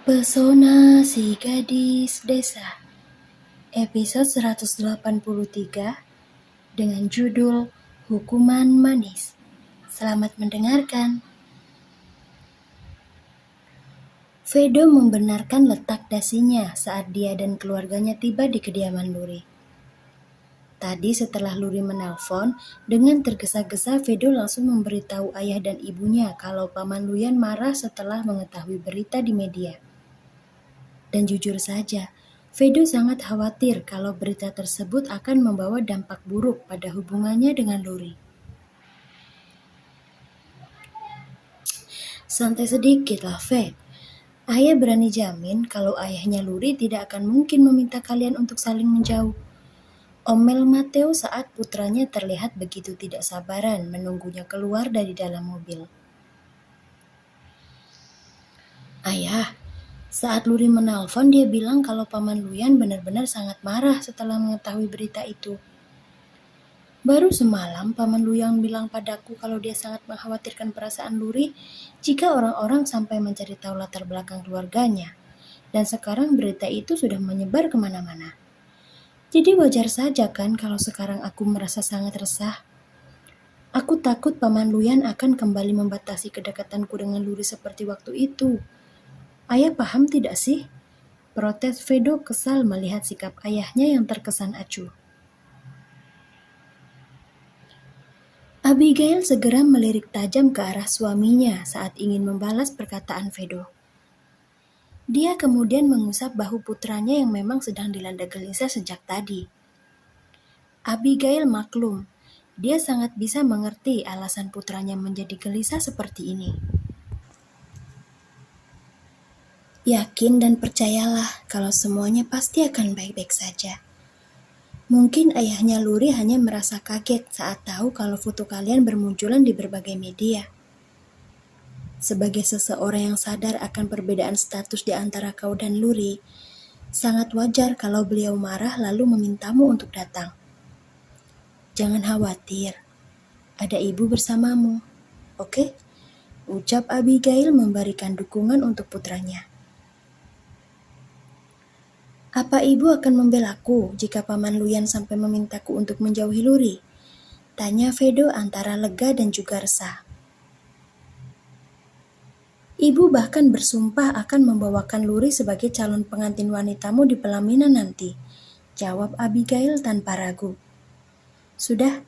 Pesona si gadis desa, episode 183 dengan judul Hukuman Manis. Selamat mendengarkan. Vedo membenarkan letak dasinya saat dia dan keluarganya tiba di kediaman Luri. Tadi setelah Luri menelpon, dengan tergesa-gesa Vedo langsung memberitahu ayah dan ibunya kalau Paman Luyan marah setelah mengetahui berita di media. Dan jujur saja, Vedo sangat khawatir kalau berita tersebut akan membawa dampak buruk pada hubungannya dengan Luri. Santai sedikit lah, Ve. Ayah berani jamin kalau ayahnya Luri tidak akan mungkin meminta kalian untuk saling menjauh. Omel Matteo saat putranya terlihat begitu tidak sabaran menunggunya keluar dari dalam mobil. Ayah, saat Luri menelpon dia bilang kalau Paman Luyan benar-benar sangat marah setelah mengetahui berita itu. Baru semalam Paman Luyang bilang padaku kalau dia sangat mengkhawatirkan perasaan Luri jika orang-orang sampai mencari tahu latar belakang keluarganya. Dan sekarang berita itu sudah menyebar kemana-mana. Jadi wajar saja kan kalau sekarang aku merasa sangat resah. Aku takut Paman Luyan akan kembali membatasi kedekatanku dengan Luri seperti waktu itu. Ayah paham tidak sih? Protes Vedo kesal melihat sikap ayahnya yang terkesan acuh. Abigail segera melirik tajam ke arah suaminya saat ingin membalas perkataan Vedo. Dia kemudian mengusap bahu putranya yang memang sedang dilanda gelisah sejak tadi. Abigail maklum, dia sangat bisa mengerti alasan putranya menjadi gelisah seperti ini. Yakin dan percayalah kalau semuanya pasti akan baik-baik saja. Mungkin ayahnya Luri hanya merasa kaget saat tahu kalau foto kalian bermunculan di berbagai media. Sebagai seseorang yang sadar akan perbedaan status di antara kau dan Luri, sangat wajar kalau beliau marah lalu memintamu untuk datang. Jangan khawatir, ada ibu bersamamu, oke? Ucap Abigail memberikan dukungan untuk putranya. Apa ibu akan membelaku jika Paman Luyan sampai memintaku untuk menjauhi Luri? Tanya Vedo antara lega dan juga resah. Ibu bahkan bersumpah akan membawakan Luri sebagai calon pengantin wanitamu di pelaminan nanti, jawab Abigail tanpa ragu. Sudah,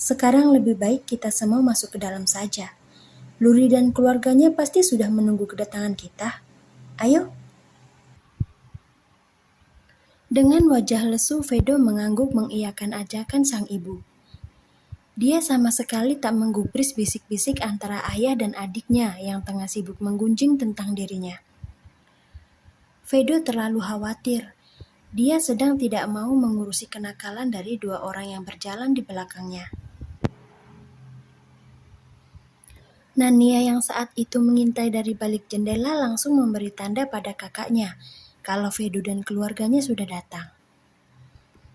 sekarang lebih baik kita semua masuk ke dalam saja. Luri dan keluarganya pasti sudah menunggu kedatangan kita. Ayo. Dengan wajah lesu, Vedo mengangguk mengiyakan ajakan sang ibu. Dia sama sekali tak menggubris bisik-bisik antara ayah dan adiknya yang tengah sibuk menggunjing tentang dirinya. Vedo terlalu khawatir. Dia sedang tidak mau mengurusi kenakalan dari dua orang yang berjalan di belakangnya. Nania yang saat itu mengintai dari balik jendela langsung memberi tanda pada kakaknya kalau Vedo dan keluarganya sudah datang.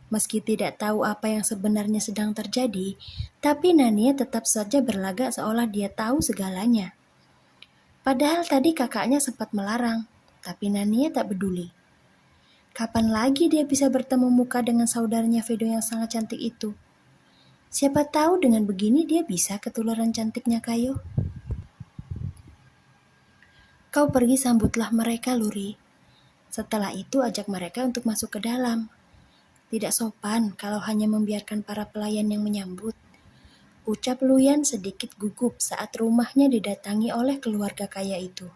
Meski tidak tahu apa yang sebenarnya sedang terjadi, tapi Nania tetap saja berlagak seolah dia tahu segalanya. Padahal tadi kakaknya sempat melarang, tapi Nania tak peduli. Kapan lagi dia bisa bertemu muka dengan saudaranya Vedo yang sangat cantik itu? Siapa tahu dengan begini dia bisa ketularan cantiknya Kayo. Kau pergi sambutlah mereka, Luri. Setelah itu ajak mereka untuk masuk ke dalam. Tidak sopan kalau hanya membiarkan para pelayan yang menyambut. Ucap Luyan sedikit gugup saat rumahnya didatangi oleh keluarga kaya itu.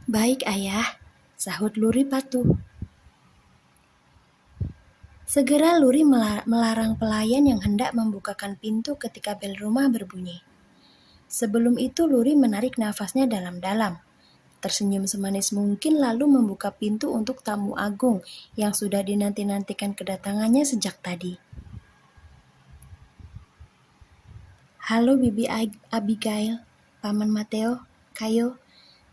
Baik ayah, sahut Luri patuh. Segera Luri melarang pelayan yang hendak membukakan pintu ketika bel rumah berbunyi. Sebelum itu Luri menarik nafasnya dalam-dalam. Tersenyum semanis mungkin lalu membuka pintu untuk tamu agung yang sudah dinanti-nantikan kedatangannya sejak tadi. Halo Bibi Abigail, Paman Matteo, Kayo,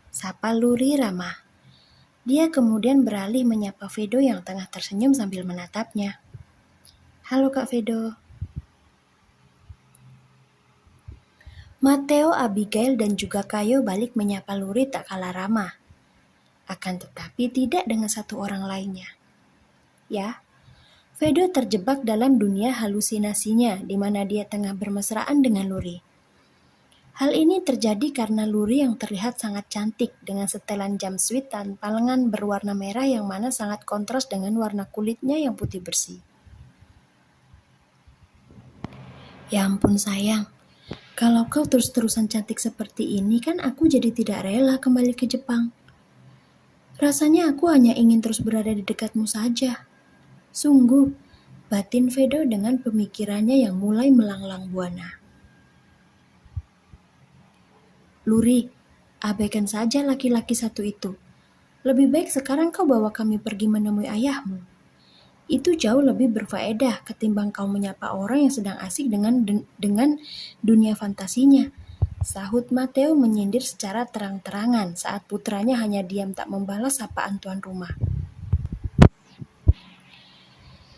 sapa Luri ramah. Dia kemudian beralih menyapa Vedo yang tengah tersenyum sambil menatapnya. Halo Kak Vedo. Mateo, Abigail, dan juga Kayo balik menyapa Luri tak kalah ramah. Akan tetapi tidak dengan satu orang lainnya. Ya, Vedo terjebak dalam dunia halusinasinya di mana dia tengah bermesraan dengan Luri. Hal ini terjadi karena Luri yang terlihat sangat cantik dengan setelan jumpsuit tanpa lengan berwarna merah yang mana sangat kontras dengan warna kulitnya yang putih bersih. Ya ampun sayang, kalau kau terus-terusan cantik seperti ini kan aku jadi tidak rela kembali ke Jepang. Rasanya aku hanya ingin terus berada di dekatmu saja. Sungguh, batin Vedo dengan pemikirannya yang mulai melanglang buana. Luri, abaikan saja laki-laki satu itu. Lebih baik sekarang kau bawa kami pergi menemui ayahmu. Itu jauh lebih berfaedah ketimbang kau menyapa orang yang sedang asik dengan dunia fantasinya. Sahut Mateo menyindir secara terang-terangan saat putranya hanya diam tak membalas sapaan tuan rumah.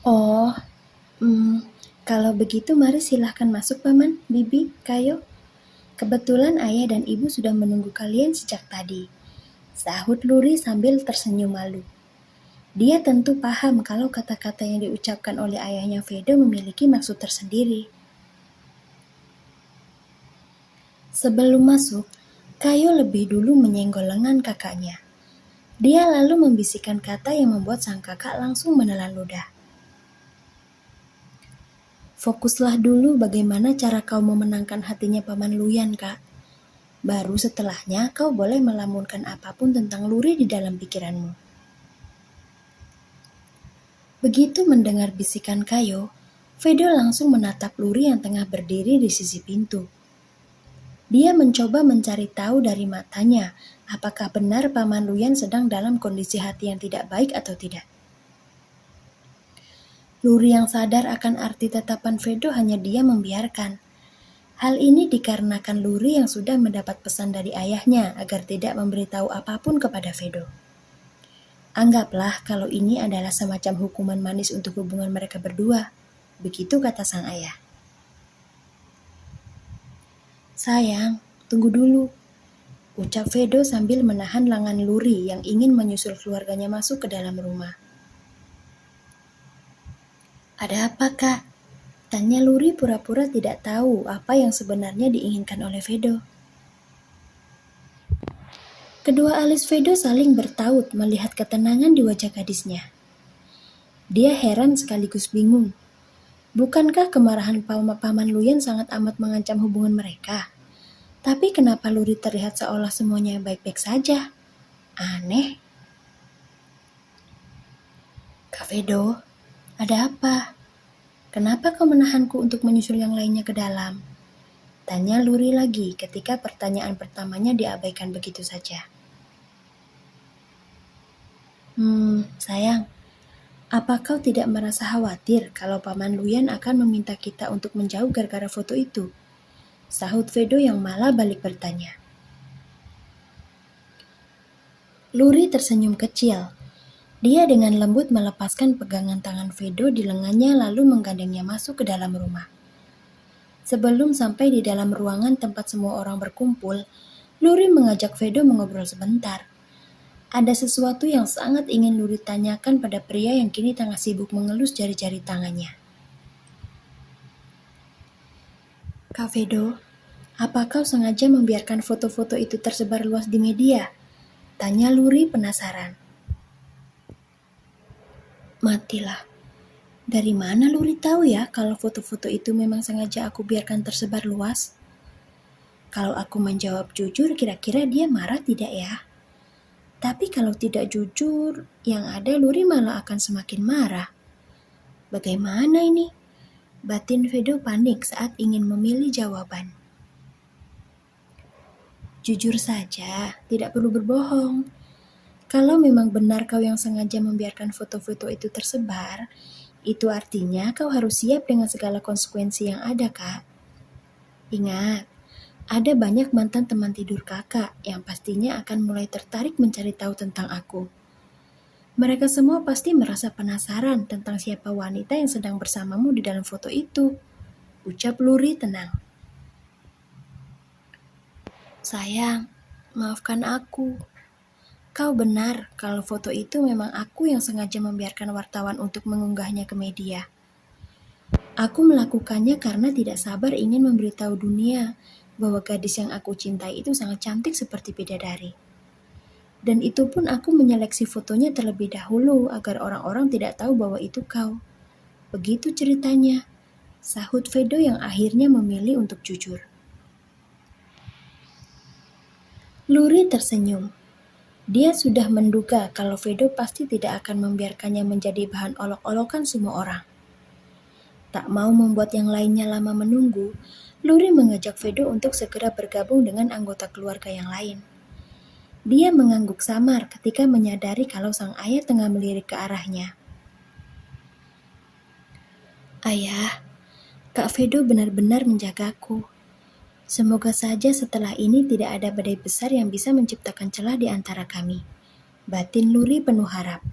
Oh, kalau begitu mari silahkan masuk Paman, Bibi, Kayo. Kebetulan ayah dan ibu sudah menunggu kalian sejak tadi. Sahut Luri sambil tersenyum malu. Dia tentu paham kalau kata-kata yang diucapkan oleh ayahnya Vedo memiliki maksud tersendiri. Sebelum masuk, Kayo lebih dulu menyenggol lengan kakaknya. Dia lalu membisikkan kata yang membuat sang kakak langsung menelan ludah. Fokuslah dulu bagaimana cara kau memenangkan hatinya Paman Luyan, Kak. Baru setelahnya kau boleh melamunkan apapun tentang Luri di dalam pikiranmu. Begitu mendengar bisikan Kayo, Vedo langsung menatap Luri yang tengah berdiri di sisi pintu. Dia mencoba mencari tahu dari matanya apakah benar Paman Luyan sedang dalam kondisi hati yang tidak baik atau tidak. Luri yang sadar akan arti tatapan Vedo hanya dia membiarkan. Hal ini dikarenakan Luri yang sudah mendapat pesan dari ayahnya agar tidak memberitahu apapun kepada Vedo. Anggaplah kalau ini adalah semacam hukuman manis untuk hubungan mereka berdua. Begitu kata sang ayah. Sayang, tunggu dulu, ucap Vedo sambil menahan lengan Luri yang ingin menyusul keluarganya masuk ke dalam rumah. Ada apa, Kak? Tanya Luri pura-pura tidak tahu apa yang sebenarnya diinginkan oleh Vedo. Kedua alis Vedo saling bertaut melihat ketenangan di wajah gadisnya. Dia heran sekaligus bingung. Bukankah kemarahan Paman Luyan sangat amat mengancam hubungan mereka? Tapi kenapa Luri terlihat seolah semuanya baik-baik saja? Aneh. Kak Vedo, ada apa? Kenapa kau menahanku untuk menyusul yang lainnya ke dalam? Tanya Luri lagi ketika pertanyaan pertamanya diabaikan begitu saja. Sayang, apa kau tidak merasa khawatir kalau Paman Luyan akan meminta kita untuk menjauh gara-gara foto itu? Sahut Vedo yang malah balik bertanya. Luri tersenyum kecil. Dia dengan lembut melepaskan pegangan tangan Vedo di lengannya lalu menggandengnya masuk ke dalam rumah. Sebelum sampai di dalam ruangan tempat semua orang berkumpul, Luri mengajak Vedo mengobrol sebentar. Ada sesuatu yang sangat ingin Luri tanyakan pada pria yang kini tengah sibuk mengelus jari-jari tangannya. Kak Vedo, apa kau sengaja membiarkan foto-foto itu tersebar luas di media? Tanya Luri penasaran. Matilah. Dari mana Luri tahu ya kalau foto-foto itu memang sengaja aku biarkan tersebar luas? Kalau aku menjawab jujur, kira-kira dia marah tidak ya? Tapi kalau tidak jujur, yang ada Luri malah akan semakin marah. Bagaimana ini? Batin Vedo panik saat ingin memilih jawaban. Jujur saja, tidak perlu berbohong. Kalau memang benar kau yang sengaja membiarkan foto-foto itu tersebar, itu artinya kau harus siap dengan segala konsekuensi yang ada, Kak. Ingat, ada banyak mantan teman tidur kakak yang pastinya akan mulai tertarik mencari tahu tentang aku. Mereka semua pasti merasa penasaran tentang siapa wanita yang sedang bersamamu di dalam foto itu. Ucap Luri tenang. Sayang, maafkan aku. Kau benar kalau foto itu memang aku yang sengaja membiarkan wartawan untuk mengunggahnya ke media. Aku melakukannya karena tidak sabar ingin memberitahu dunia bahwa gadis yang aku cintai itu sangat cantik seperti bidadari. Dan itu pun aku menyeleksi fotonya terlebih dahulu agar orang-orang tidak tahu bahwa itu kau. Begitu ceritanya, sahut Vedo yang akhirnya memilih untuk jujur. Luri tersenyum. Dia sudah menduga kalau Vedo pasti tidak akan membiarkannya menjadi bahan olok-olokan semua orang. Tak mau membuat yang lainnya lama menunggu, Luri mengajak Vedo untuk segera bergabung dengan anggota keluarga yang lain. Dia mengangguk samar ketika menyadari kalau sang ayah tengah melirik ke arahnya. Ayah, Kak Vedo benar-benar menjagaku. Semoga saja setelah ini tidak ada badai besar yang bisa menciptakan celah di antara kami. Batin Luri penuh harap.